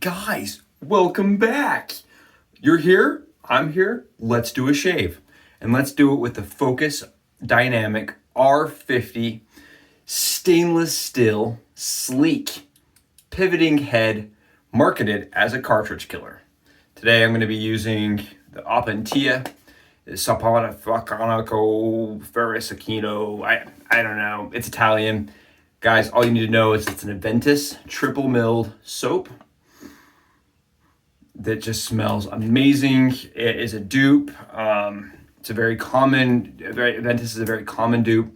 Guys, welcome back. You're here, I'm here, let's do a shave. And let's do it with the Focus Dynamic R50 stainless steel, sleek, pivoting head, marketed as a cartridge killer. Today I'm going to be using the Opuntia, the Saponificio, Varesino, I don't know, it's Italian. Guys, all you need to know is it's an Aventus triple milled soap that just smells amazing. It is a dupe. It's a very common, Aventus is a very common dupe.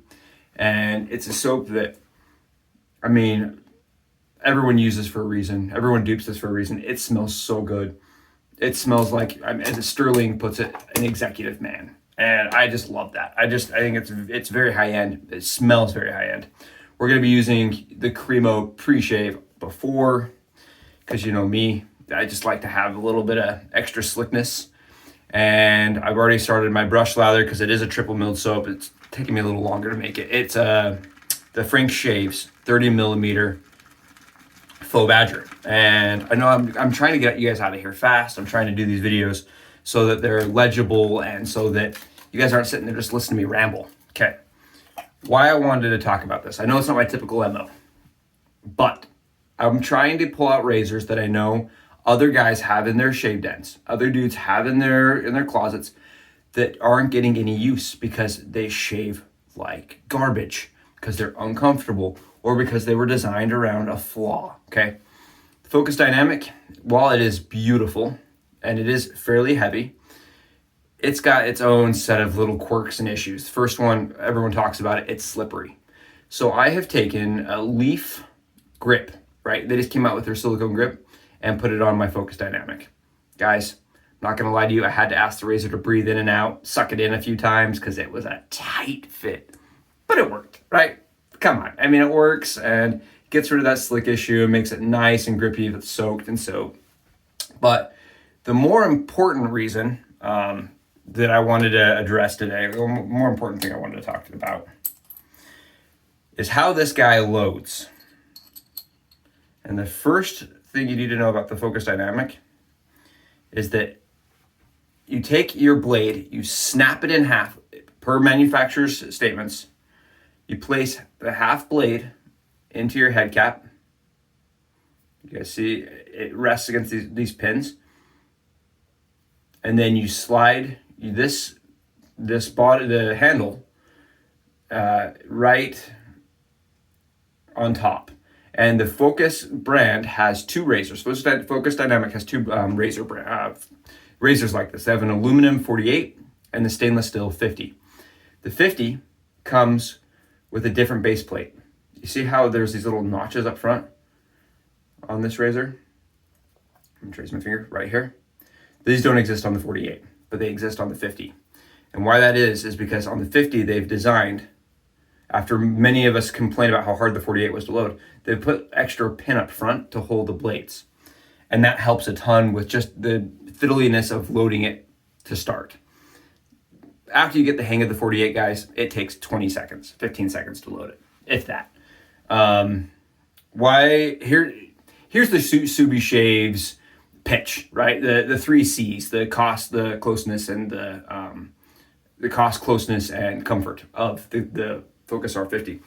And it's a soap that, I mean, everyone uses for a reason. Everyone dupes this for a reason. It smells so good. It smells like, as Sterling puts it, an executive man. And I just love that. I think it's very high end. It smells very high end. We're gonna be using the Cremo pre-shave before, because you know me, I just like to have a little bit of extra slickness. And I've already started my brush lather because it is a triple milled soap. It's taking me a little longer to make it. It's the Frank Shaves 30 millimeter Faux Badger. And I know I'm trying to get you guys out of here fast. I'm trying to do these videos so that they're legible and so that you guys aren't sitting there just listening to me ramble. Okay. Why I wanted to talk about this. I know it's not my typical MO, but I'm trying to pull out razors that I know other guys have in their shave dens, other dudes have in their closets that aren't getting any use because they shave like garbage, because they're uncomfortable, or because they were designed around a flaw, okay? The Focus Dynamic, while it is beautiful and it is fairly heavy, it's got its own set of little quirks and issues. The first one, everyone talks about it, it's slippery. So I have taken a leaf grip, right? They just came out with their silicone grip and put it on my Focus Dynamic. Guys, I'm not gonna lie to you, I had to ask the razor to breathe in and out, suck it in a few times because it was a tight fit, but it worked, right? Come on, I mean, it works and gets rid of that slick issue and makes it nice and grippy if it's soaked in soap. But the more important reason that I wanted to address today, the more important thing I wanted to talk about is how this guy loads. And the first thing you need to know about the Focus Dynamic is that you take your blade, you snap it in half per manufacturer's statements. You place the half blade into your head cap. You guys see it rests against these pins. And then you slide this body, the handle, right on top. And the Focus brand has two razors. Focus Dynamic has two razors like this. They have an aluminum 48 and the stainless steel 50. The 50 comes with a different base plate. You see how there's these little notches up front on this razor? Let me trace my finger right here. These don't exist on the 48, but they exist on the 50. And why that is because on the 50 they've designed, after many of us complain about how hard the 48 was to load, they put extra pin up front to hold the blades. And that helps a ton with just the fiddliness of loading it to start. After you get the hang of the 48, guys, it takes 20 seconds, 15 seconds to load it, if that. Here's the SUBI shaves pitch, right? The three C's, the cost, the closeness, and the cost, closeness, and comfort of the Focus R50.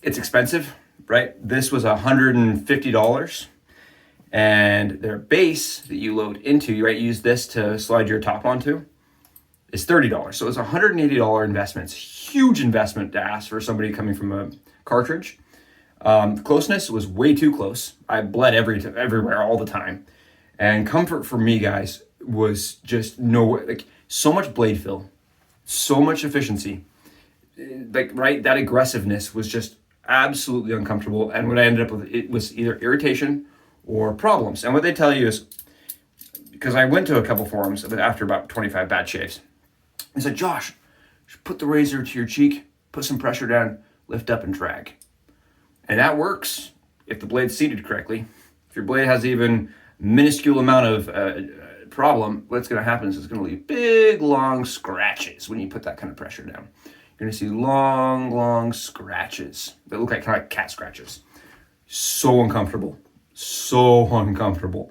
It's expensive, right? This was $150, and their base that you load into, right, use this to slide your top onto, is $30. So it's a $180 investment. It's a huge investment to ask for somebody coming from a cartridge. Closeness was way too close. I bled everywhere all the time. And comfort for me, guys, was just so much blade fill, so much efficiency. That aggressiveness was just absolutely uncomfortable. And what I ended up with, it was either irritation or problems. And what they tell you is, because I went to a couple forums after about 25 bad shaves, they said, Josh, put the razor to your cheek, put some pressure down, lift up and drag. And that works if the blade's seated correctly. If your blade has even minuscule amount of problem, what's going to happen is it's going to leave big, long scratches when you put that kind of pressure down. You're going to see long scratches that look like kind of cat scratches. So uncomfortable. So uncomfortable.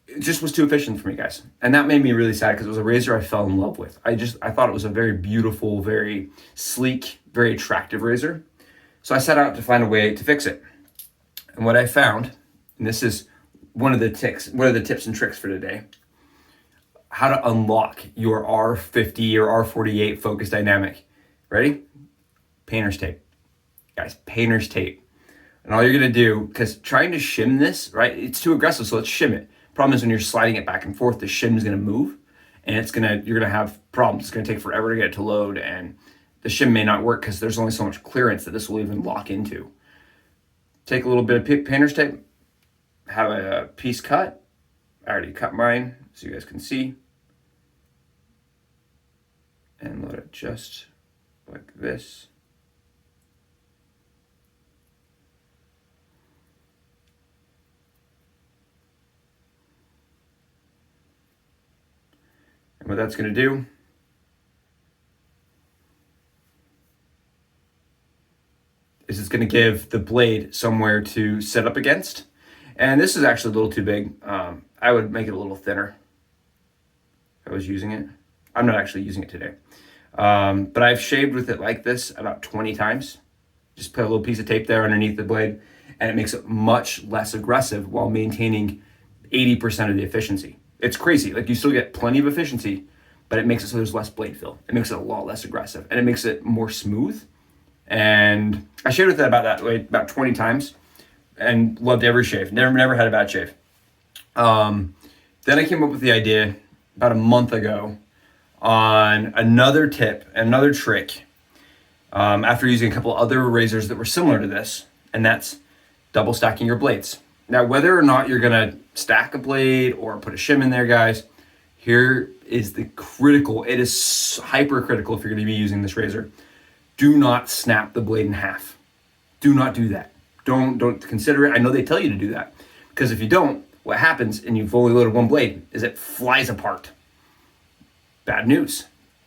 It just was too efficient for me, guys. And that made me really sad because it was a razor I fell in love with. I thought it was a very beautiful, very sleek, very attractive razor. So I set out to find a way to fix it. And what I found, and this is one of the tips and tricks for today, how to unlock your R50 or R48 focus dynamic. Ready? Painter's tape. Guys, painter's tape. And all you're gonna do, because trying to shim this, right, it's too aggressive, so let's shim it. Problem is when you're sliding it back and forth, the shim is gonna move, and you're gonna have problems. It's gonna take forever to get it to load, and the shim may not work because there's only so much clearance that this will even lock into. Take a little bit of painter's tape, have a piece cut. I already cut mine, so you guys can see. And load it just like this. And what that's going to do is it's going to give the blade somewhere to set up against. And this is actually a little too big. I would make it a little thinner if I was using it. I'm not actually using it today. But I've shaved with it like this about 20 times. Just put a little piece of tape there underneath the blade, and it makes it much less aggressive while maintaining 80% of the efficiency. It's crazy. Like, you still get plenty of efficiency, but it makes it so there's less blade fill. It makes it a lot less aggressive, and it makes it more smooth. And I shaved with it about that way about 20 times and loved every shave. Never had a bad shave. Then I came up with the idea about a month ago on another tip, another trick, after using a couple other razors that were similar to this, and that's double stacking your blades. Now, whether or not you're gonna stack a blade or put a shim in there, guys, here is the critical, it is hyper critical if you're gonna be using this razor. Do not snap the blade in half. Do not do that. Don't consider it. I know they tell you to do that, because if you don't, what happens, and you've only loaded one blade, is it flies apart. Bad news.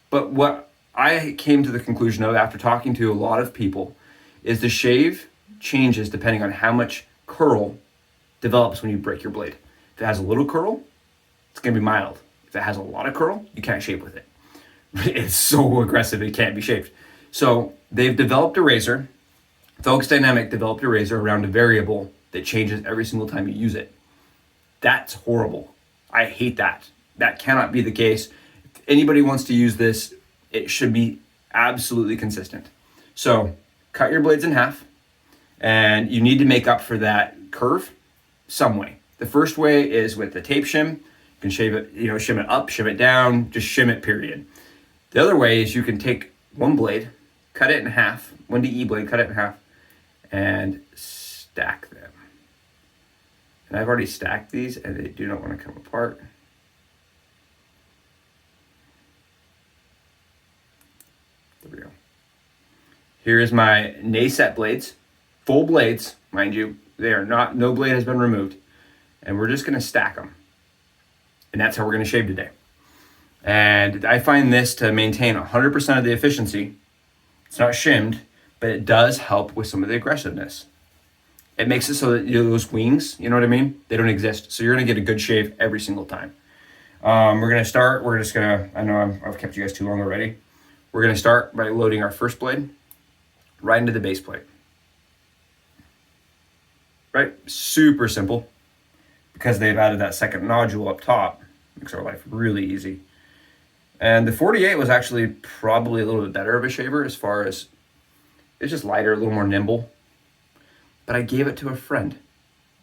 But what I came to the conclusion of after talking to a lot of people is the shave changes depending on how much curl develops when you break your blade. If it has a little curl, it's gonna be mild. If it has a lot of curl, you can't shave with it. It's so aggressive, it can't be shaved. So they've developed a razor, Focus Dynamic developed a razor around a variable that changes every single time you use it. That's horrible. I hate that. That cannot be the case. If anybody wants to use this, it should be absolutely consistent. So cut your blades in half, and you need to make up for that curve some way. The first way is with the tape shim. You can shave it, shim it up, shim it down, just shim it, period. The other way is you can take one blade, cut it in half, 1DE blade, cut it in half, and stack them. And I've already stacked these, and they do not want to come apart. There we go. Here is my Nacet blades, full blades, mind you. They are not, no blade has been removed. And we're just gonna stack them. And that's how we're gonna shave today. And I find this to maintain 100% of the efficiency. It's not shimmed, but it does help with some of the aggressiveness. It makes it so that those wings, you know what I mean? They don't exist. So you're gonna get a good shave every single time. We're gonna start, I know I've kept you guys too long already. We're gonna start by loading our first blade right into the base plate. Right, super simple. Because they've added that second nodule up top, makes our life really easy. And the 48 was actually probably a little bit better of a shaver as far as, it's just lighter, a little more nimble. But I gave it to a friend.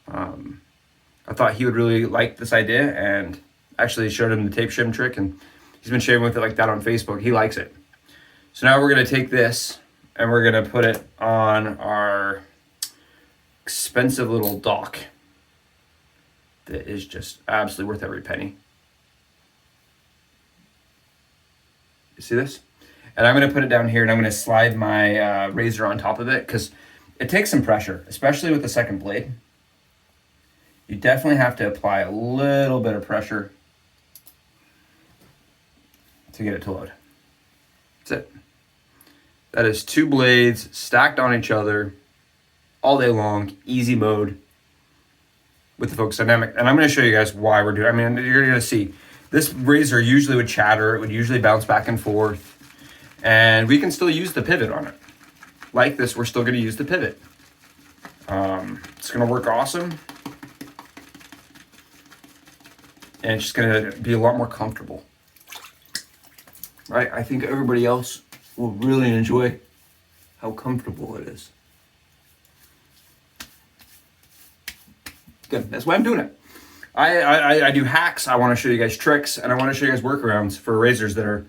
I thought he would really like this idea, and actually showed him the tape shim trick, and he's been shaving with it like that on Facebook. He likes it. So now we're gonna take this and we're gonna put it on our expensive little dock that is just absolutely worth every penny. You see this? And I'm gonna put it down here, and I'm gonna slide my razor on top of it, because it takes some pressure, especially with the second blade. You definitely have to apply a little bit of pressure to get it to load. That's it. That is 2 blades stacked on each other all day long, easy mode. with the focus dynamic. And I'm going to show you guys why we're doing, I mean, you're going to see this razor usually would chatter. It would usually bounce back and forth. And we can still use the pivot on it. Like this, we're still going to use the pivot. It's going to work awesome. And it's just going to be a lot more comfortable. Right? I think everybody else will really enjoy how comfortable it is. Good. That's why I'm doing it. I do hacks. I want to show you guys tricks, and I want to show you guys workarounds for razors that are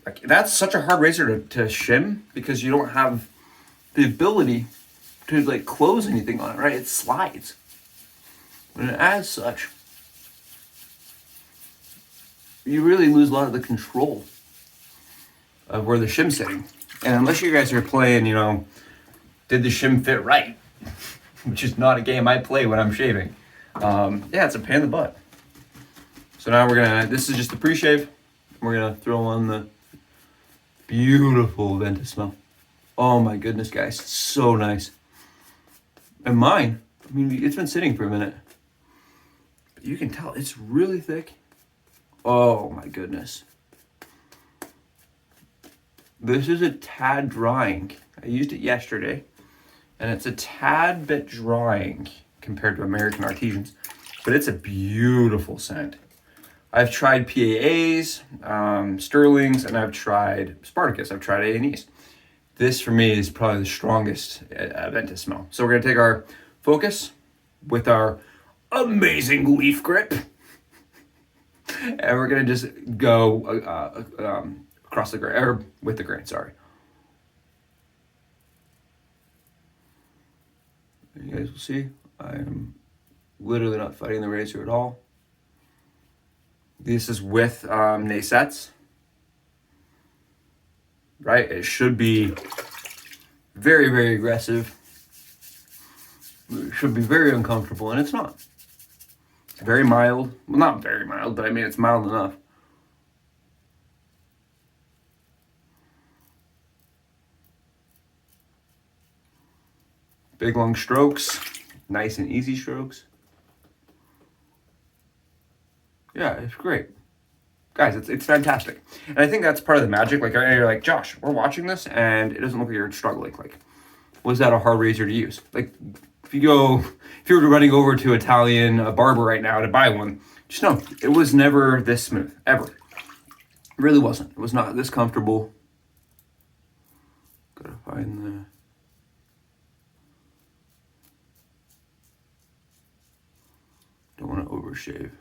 like, that's such a hard razor to shim because you don't have the ability to like close anything on it, right? It slides. And as such, you really lose a lot of the control of where the shim's sitting. And unless you guys are playing, you know, did the shim fit right? Which is not a game I play when I'm shaving. Yeah, it's a pain in the butt. So now we're gonna, this is just the pre-shave. We're gonna throw on the beautiful Ventus smell. Oh my goodness, guys, it's so nice. And mine, I mean, it's been sitting for a minute. But you can tell it's really thick. Oh my goodness. This is a tad drying. I used it yesterday, and it's a tad bit drying compared to American Artisans, but it's a beautiful scent. I've tried PAAs, Sterlings, and I've tried Spartacus. I've tried A&Es. This for me is probably the strongest Ventus smell. So we're gonna take our focus with our amazing leaf grip, and we're gonna just go across the grain, or with the grain, sorry. You guys will see, I am literally not fighting the razor at all. This is with Nacets, right? It should be very, very aggressive. It should be very uncomfortable, and it's not. It's very mild. Well, not very mild, but I mean, it's mild enough. Big long strokes, nice and easy strokes. Yeah, it's great. Guys, it's fantastic. And I think that's part of the magic. Like, you're like, Josh, we're watching this and it doesn't look like you're struggling. Like, was that a hard razor to use? Like, if you were running over to Italian barber right now to buy one, just know, it was never this smooth, ever. It really wasn't. It was not this comfortable. Gotta find the... Don't want to overshave.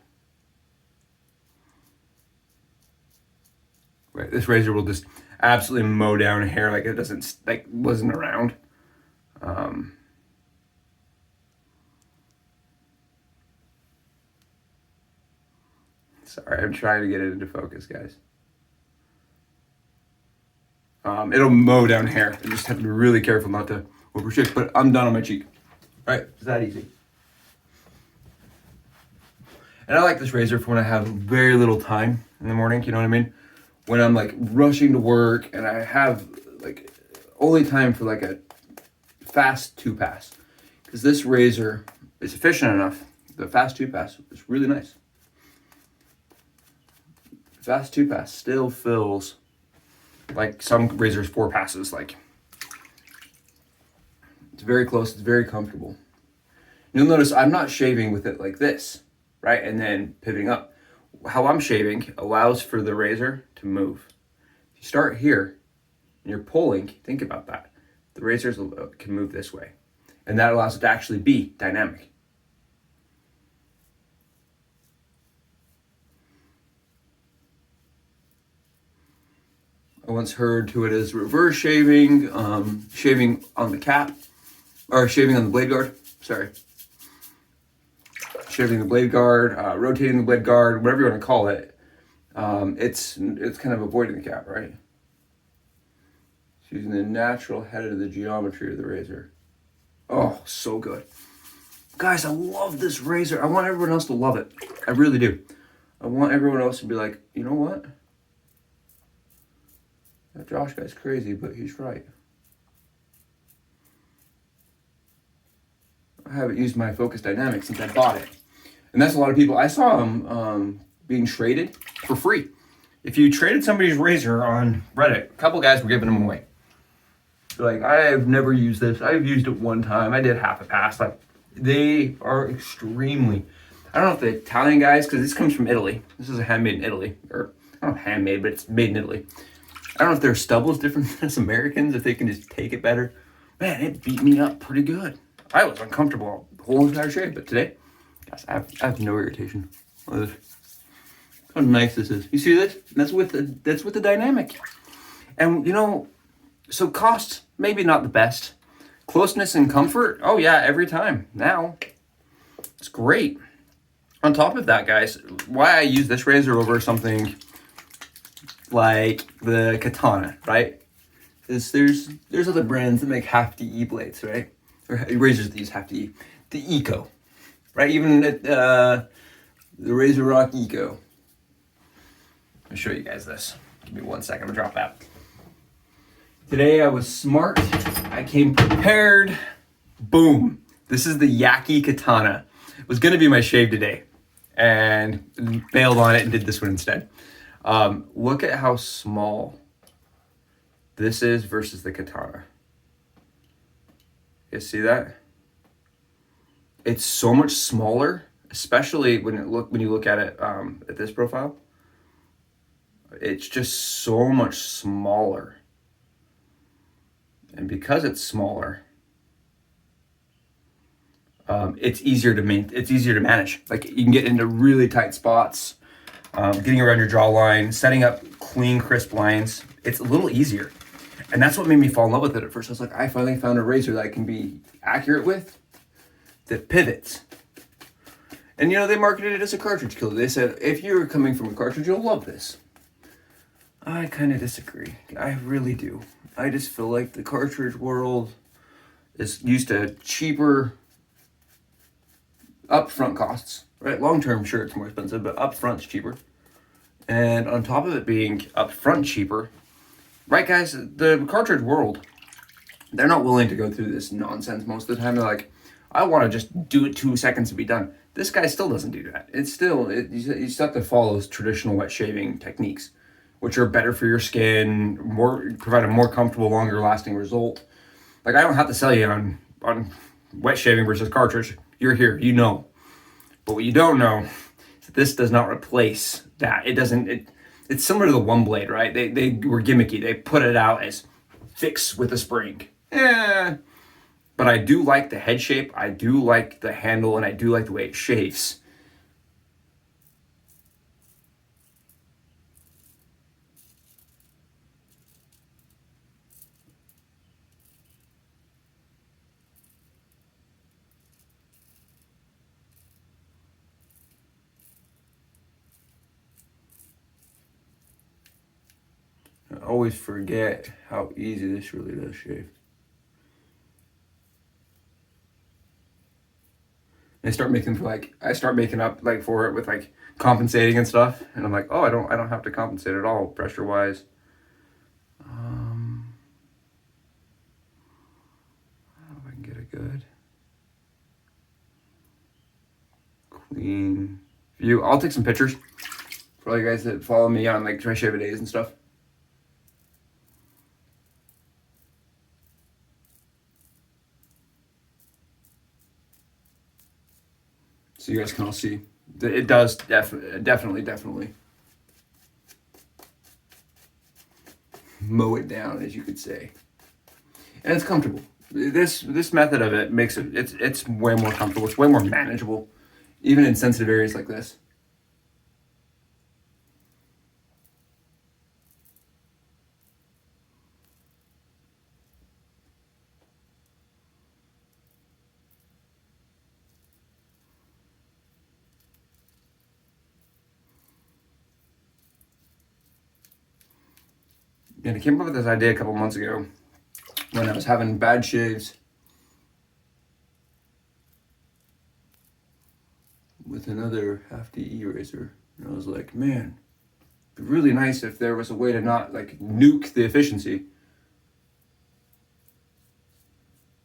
Right, this razor will just absolutely mow down hair like it doesn't, like, wasn't around. Sorry, I'm trying to get it into focus, guys. It'll mow down hair. I just have to be really careful not to overshave, but I'm done on my cheek. All right, it's that easy. And I like this razor for when I have very little time in the morning, you know what I mean? When I'm like rushing to work and I have like only time for like a fast 2-pass. Because this razor is efficient enough. The fast 2-pass is really nice. Fast 2-pass still feels like some razors 4 passes. Like, it's very close, it's very comfortable. You'll notice I'm not shaving with it like this, right? And then pivoting up. How I'm shaving allows for the razor to move. If you start here and you're pulling, think about that. The razors can move this way. And that allows it to actually be dynamic. I once heard to it as reverse shaving, shaving on the cap, or shaving on the blade guard, sorry. Shaving the blade guard, rotating the blade guard, whatever you want to call it. It's kind of avoiding the cap, right? It's using the natural head of the geometry of the razor. Oh, so good. Guys, I love this razor. I want everyone else to love it. I really do. I want everyone else to be like, you know what? That Josh guy's crazy, but he's right. I haven't used my Focus Dynamic since I bought it. And that's a lot of people. I saw them being traded for free. If you traded somebody's razor on Reddit, a couple guys were giving them away. Like, I have never used this. I've used it one time. I did half a pass. Like, they are extremely, I don't know if the Italian guys, because this comes from Italy. This is a handmade in Italy. Or, I don't know, handmade, but it's made in Italy. I don't know if their stubble is different than us Americans, if they can just take it better. Man, it beat me up pretty good. I was uncomfortable the whole entire shave, but today, guys, I have no irritation. Look how nice this is. You see this? That's with the dynamic. And you know, so cost, maybe not the best. Closeness and comfort, oh yeah, every time. Now, it's great. On top of that, guys, why I use this razor over something like the Katana, right? Is there's other brands that make half DE blades, right? Or razors that use half DE. The Eco, right? Even the Razor Rock Eco. Let me show you guys this. Give me 1 second to drop out. Today I was smart. I came prepared. Boom. This is the Yaki Katana. It was gonna be my shave today, and bailed on it and did this one instead. Look at how small this is versus the Katana. You see that? It's so much smaller, especially when you look at it at this profile. It's just so much smaller. And because it's smaller, it's easier to manage. Like, you can get into really tight spots, getting around your jawline, setting up clean, crisp lines. It's a little easier. And that's what made me fall in love with it at first. I was like, I finally found a razor that I can be accurate with, that pivots. And you know, they marketed it as a cartridge killer. They said, if you're coming from a cartridge, you'll love this. I kind of disagree. I really do. I just feel like the cartridge world is used to cheaper upfront costs, right? Long term, sure, it's more expensive, but upfront's cheaper. And on top of it being upfront cheaper, right, guys, the cartridge world, they're not willing to go through this nonsense most of the time. They're like, I want to just do it 2 seconds to be done. This guy still doesn't do that. It's still, you still have to follow those traditional wet shaving techniques, which are better for your skin, provide a more comfortable, longer lasting result. Like, I don't have to sell you on wet shaving versus cartridge. You're here, you know. But what you don't know is that this does not replace that. It's similar to the one blade, right? They were gimmicky. They put it out as fix with a spring. But I do like the head shape. I do like the handle, and I do like the way it shaves. I always forget how easy this really does shave. And I start making up like for it with like compensating and stuff, and I'm like, oh, I don't have to compensate at all pressure wise. I don't know if I can get a good clean view. I'll take some pictures for all you guys that follow me on like Dry Shave Days and stuff. So you guys can all see. It does definitely mow it down, as you could say. And it's comfortable. This method of it makes it's way more comfortable. It's way more manageable, even in sensitive areas like this. And I came up with this idea a couple months ago when I was having bad shaves with another half DE razor. And I was like, man, it'd be really nice if there was a way to not like nuke the efficiency.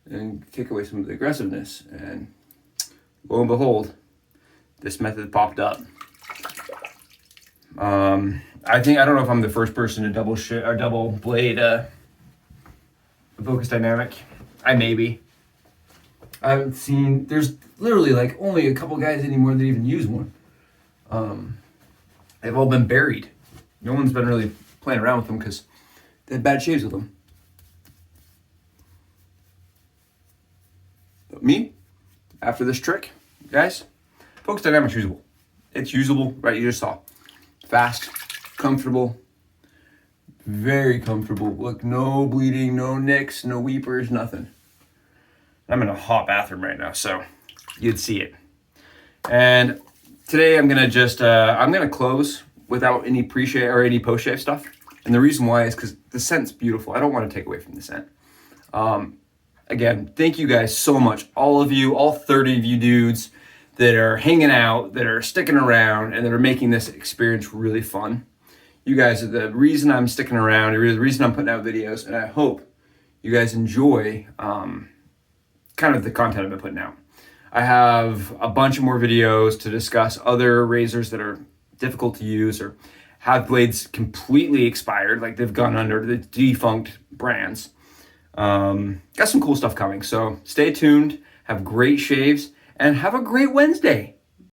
and take away some of the aggressiveness. And lo and behold, this method popped up. I don't know if I'm the first person to double blade the Focus Dynamic. I may be. I haven't seen, there's literally like only a couple guys anymore that even use one. They've all been buried. No one's been really playing around with them because they had bad shaves with them. But me, after this trick, guys, Focus Dynamic's usable. It's usable, right? You just saw. Fast, comfortable, very comfortable. Look, no bleeding, no nicks, no weepers, nothing. I'm in a hot bathroom right now, so you'd see it. And today I'm gonna just, I'm gonna close without any pre-shave or any post-shave stuff. And the reason why is because the scent's beautiful. I don't want to take away from the scent. Again, thank you guys so much. All of you, all 30 of you dudes that are hanging out, that are sticking around, and that are making this experience really fun. You guys are the reason I'm sticking around, the reason I'm putting out videos, and I hope you guys enjoy kind of the content I've been putting out. I have a bunch of more videos to discuss other razors that are difficult to use or have blades completely expired, like they've gone under the defunct brands. Got some cool stuff coming, so stay tuned, have great shaves, and have a great Wednesday.